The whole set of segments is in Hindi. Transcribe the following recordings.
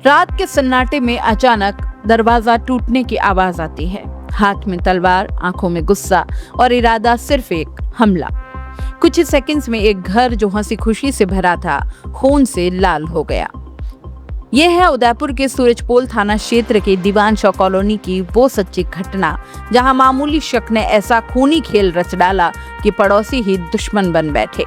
रात के सन्नाटे में अचानक दरवाजा टूटने की आवाज आती है। हाथ में तलवार, आंखों में गुस्सा और इरादा सिर्फ एक हमला। कुछ ही सेकंड्स में एक घर जो हंसी खुशी से भरा था, खून से लाल हो गया। यह है उदयपुर के सूरजपोल थाना क्षेत्र के दीवान शाह कॉलोनी की वो सच्ची घटना, जहां मामूली शख्स ने ऐसा खूनी खेल रच डाला कि पड़ोसी ही दुश्मन बन बैठे।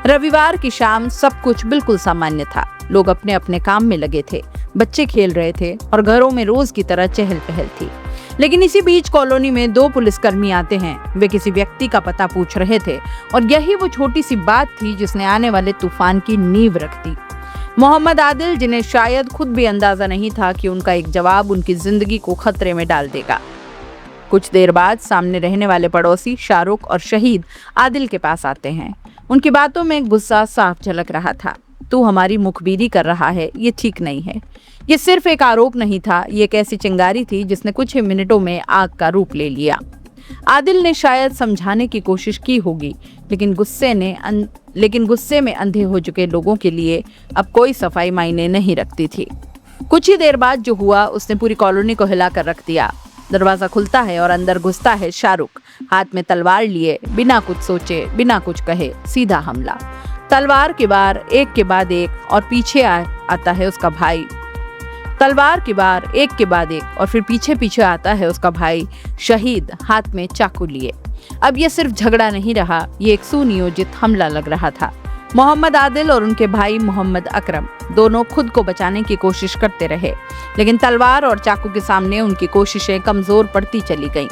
रविवार की शाम सब कुछ बिल्कुल सामान्य था। लोग अपने अपने काम में लगे थे, बच्चे खेल रहे थे और घरों में रोज की तरह चहल पहल थी। लेकिन इसी बीच कॉलोनी में 2 पुलिसकर्मी आते हैं। वे किसी व्यक्ति का पता पूछ रहे थे और यही वो छोटी सी बात थी जिसने आने वाले तूफान की नींव रख दी। मोहम्मद आदिल, जिन्हें शायद खुद भी अंदाजा नहीं था कि उनका एक जवाब उनकी जिंदगी को खतरे में डाल देगा। कुछ देर बाद सामने रहने वाले पड़ोसी शाहरुख और शहीद आदिल के पास आते हैं। उनकी बातों में गुस्सा साफ झलक रहा था। तू हमारी मुखबिरी कर रहा है, ये ठीक नहीं है। ये सिर्फ एक आरोप नहीं था, ये एक ऐसी चिंगारी थी जिसने कुछ ही मिनटों में आग का रूप ले लिया। आदिल ने शायद समझाने की कोशिश की होगी, लेकिन गुस्से में अंधे हो चुके लोगों के लिए अब कोई सफाई मायने नहीं रखती थी। कुछ ही देर बाद जो हुआ उसने पूरी कॉलोनी को हिलाकर रख दिया। दरवाजा खुलता है और अंदर घुसता है शाहरुख, हाथ में तलवार लिए, बिना कुछ सोचे, बिना कुछ कहे सीधा हमला। तलवार के वार एक के बाद एक और पीछे आता है उसका भाई। तलवार की बार एक के बाद एक और फिर पीछे पीछे आता है उसका भाई शहीद, हाथ में चाकू लिए। अब ये सिर्फ झगड़ा नहीं रहा, ये एक सुनियोजित हमला लग रहा था। मोहम्मद आदिल और उनके भाई मोहम्मद अकरम दोनों खुद को बचाने की कोशिश करते रहे, लेकिन तलवार और चाकू के सामने उनकी कोशिशें कमजोर पड़ती चली गईं।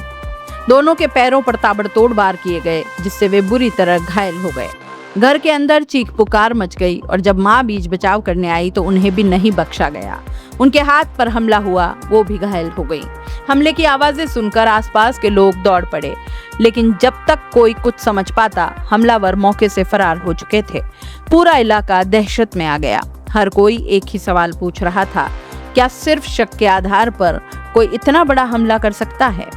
दोनों के पैरों पर ताबड़तोड़ वार किए गए, जिससे वे बुरी तरह घायल हो गए। घर के अंदर चीख पुकार मच गई और जब मां बीच बचाव करने आई तो उन्हें भी नहीं बख्शा गया। उनके हाथ पर हमला हुआ, वो भी घायल हो गई। हमले की आवाजें सुनकर आसपास के लोग दौड़ पड़े, लेकिन जब तक कोई कुछ समझ पाता, हमलावर मौके से फरार हो चुके थे। पूरा इलाका दहशत में आ गया। हर कोई एक ही सवाल पूछ रहा था, क्या सिर्फ शक के आधार पर कोई इतना बड़ा हमला कर सकता है?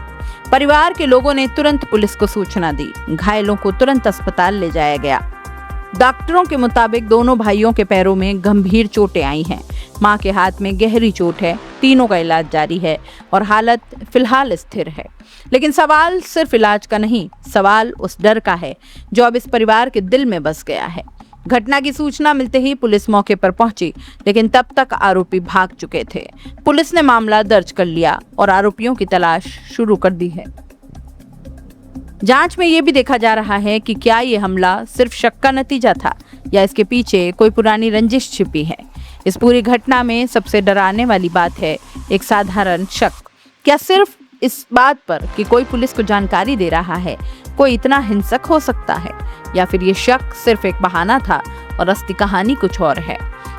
परिवार के लोगों ने तुरंत पुलिस को सूचना दी। घायलों को तुरंत अस्पताल ले जाया गया। डॉक्टरों के मुताबिक दोनों भाइयों के पैरों में गंभीर चोटें आई हैं। मां के हाथ में गहरी चोट है। तीनों का इलाज जारी है और हालत फिलहाल स्थिर है। लेकिन सवाल सिर्फ इलाज का नहीं, सवाल उस डर का है जो अब इस परिवार के दिल में बस गया है। घटना की सूचना मिलते ही पुलिस मौके पर पहुंची, लेकिन तब तक आरोपी भाग चुके थे। पुलिस ने मामला दर्ज कर लिया और आरोपियों की तलाश शुरू कर दी है। जांच में ये भी देखा जा रहा है कि क्या ये हमला सिर्फ शक का नतीजा था या इसके पीछे कोई पुरानी रंजिश छिपी है। इस पूरी घटना में सबसे डराने वाली बात है एक साधारण शक। क्या सिर्फ इस बात पर कि कोई पुलिस को जानकारी दे रहा है, कोई इतना हिंसक हो सकता है, या फिर ये शक सिर्फ एक बहाना था और असली कहानी कुछ और है?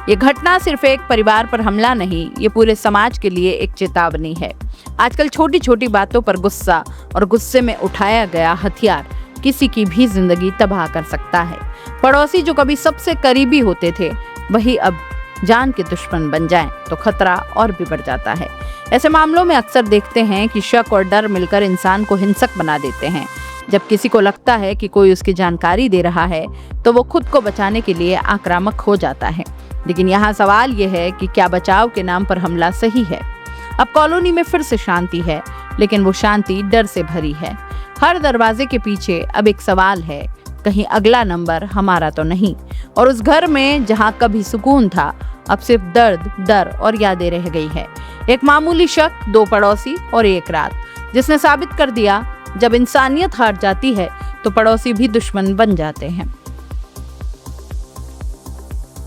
ये घटना सिर्फ एक परिवार पर हमला नहीं, ये पूरे समाज के लिए एक चेतावनी है। आजकल छोटी छोटी बातों पर गुस्सा और गुस्से में उठाया गया हथियार किसी की भी जिंदगी तबाह कर सकता है। पड़ोसी जो कभी सबसे करीबी होते थे, वही अब जान के दुश्मन बन जाएं तो खतरा और भी बढ़ जाता है। ऐसे मामलों में अक्सर देखते हैं कि शक और डर मिलकर इंसान को हिंसक बना देते हैं। जब किसी को लगता है कि कोई उसकी जानकारी दे रहा है, तो वो खुद को बचाने के लिए आक्रामक हो जाता है। लेकिन यहाँ सवाल यह है कि क्या बचाव के नाम पर हमला सही है? अब कॉलोनी में फिर से शांति है, लेकिन वो शांति डर से भरी है। हर दरवाजे के पीछे अब एक सवाल है, कहीं अगला नंबर हमारा तो नहीं? और उस घर में जहाँ कभी सुकून था, अब सिर्फ दर्द, डर और यादें रह गई है। एक मामूली शक, 2 पड़ोसी और एक रात, जिसने साबित कर दिया जब इंसानियत हार जाती है तो पड़ोसी भी दुश्मन बन जाते हैं।